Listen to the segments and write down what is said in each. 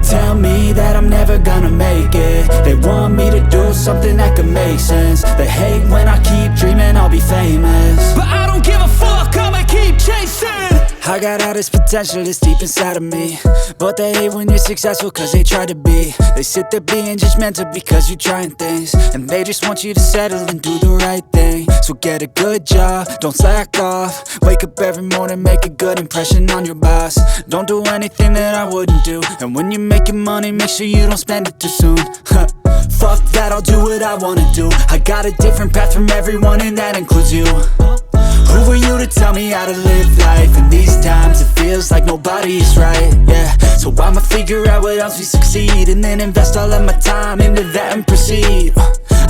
tell me that I'm never gonna make it. They want me to do something that could make sense. They hate when I keep dreaming I'll be famous, but I don't give a fuck, I'ma keep chasing. I got all this potential that's deep inside of me, but they hate when you're successful cause they try to be. They sit there being judgmental because you're trying things, and they just want you to settle and do the right thing. So get a good job, don't slack off. Wake up every morning, make a good impression on your boss. Don't do anything that I wouldn't do, and when you're making money, make sure you don't spend it too soon. Fuck that, I'll do what I wanna do. I got a different path from everyone, and that includes you. Who are you to tell me how to live life? In these times it feels like nobody's right, yeah. So I'ma figure out what else we succeed, and then invest all of my time into that and proceed.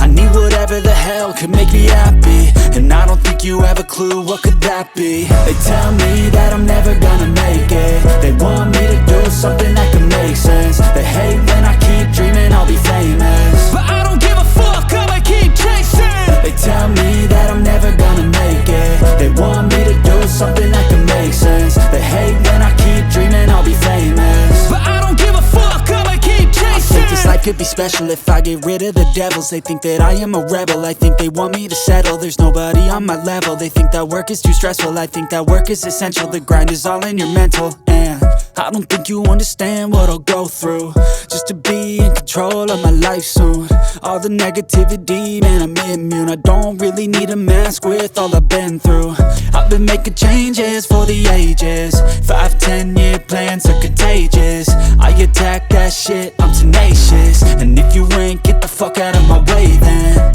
I need whatever the hell could make me happy, and I don't think you have a clue what could that be. They tell me that I'm never gonna make it. They want me to do something that could make sense. They hate when I keep dreaming I'll be famous, but I don't give a fuck, I'ma keep chasing. They tell me that I'm never gonna make it. They want me to do something that can make sense. They hate when I keep dreaming I'll be famous, but I don't give a fuck, I'ma keep chasing. I think this life could be special if I get rid of the devils. They think that I am a rebel, I think they want me to settle. There's nobody on my level, they think that work is too stressful. I think that work is essential, the grind is all in your mental. And I don't think you understand what I'll go through just to be in control of my life soon. All the negativity, man, I'm immune. I don't really need a mask with all I've been through. I've been making changes for the ages. 5-10 year plans are contagious. I attack that shit, I'm tenacious. And if you ain't, get the fuck out of my way then.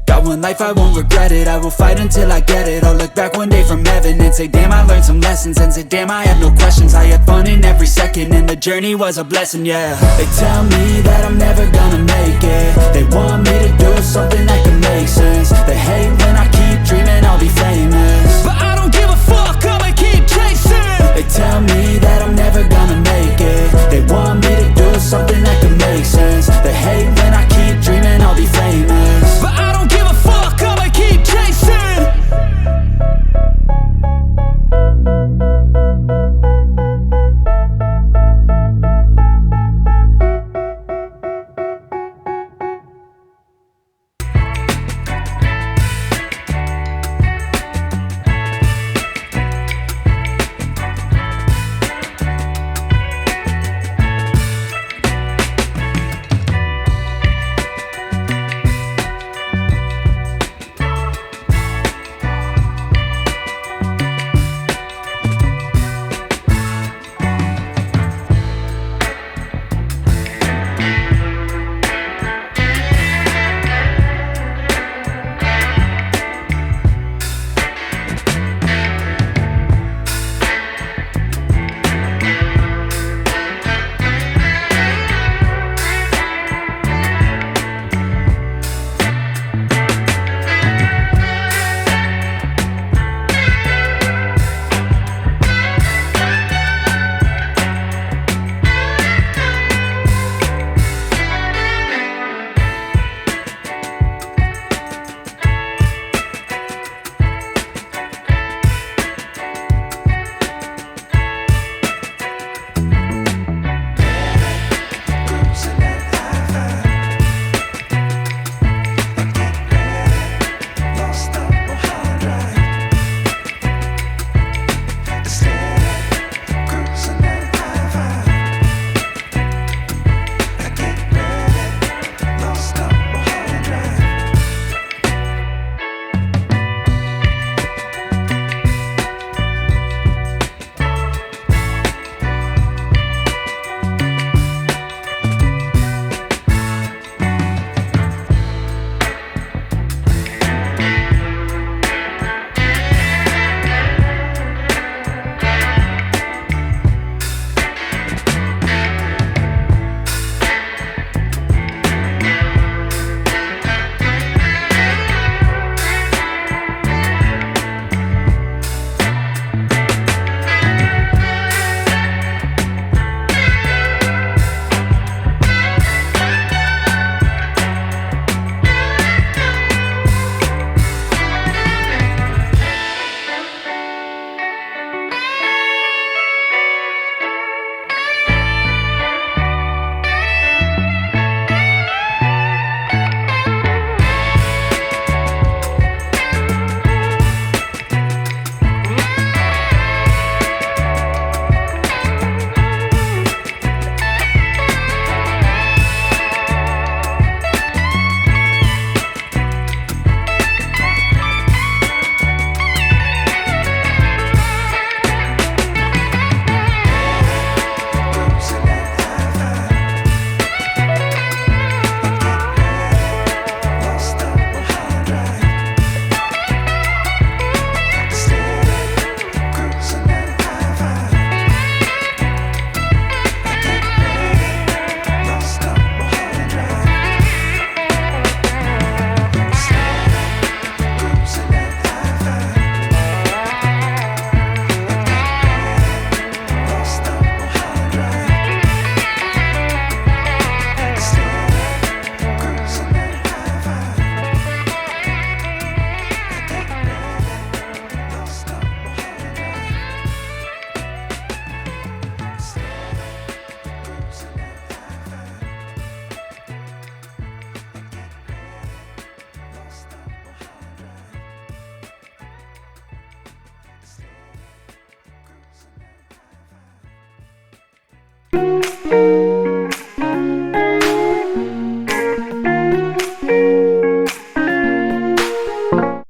Got one life, I won't regret it. I will fight until I get it. I'll look back one day from heaven and say damn, I learned some lessons. And say damn, I have no questions. I had fun in every second, and the journey was a blessing, yeah. They tell me that I'm never gonna make it. They want me to do something that can make sense. They hate when I keep dreaming I'll be famous, but I don't give a fuck, I'ma keep chasing. They tell me that I'm never gonna make it. They want me to do something that can make sense. They hate when I keep dreaming I'll be famous, but I don't give a fuck, I'ma keep chasing. you.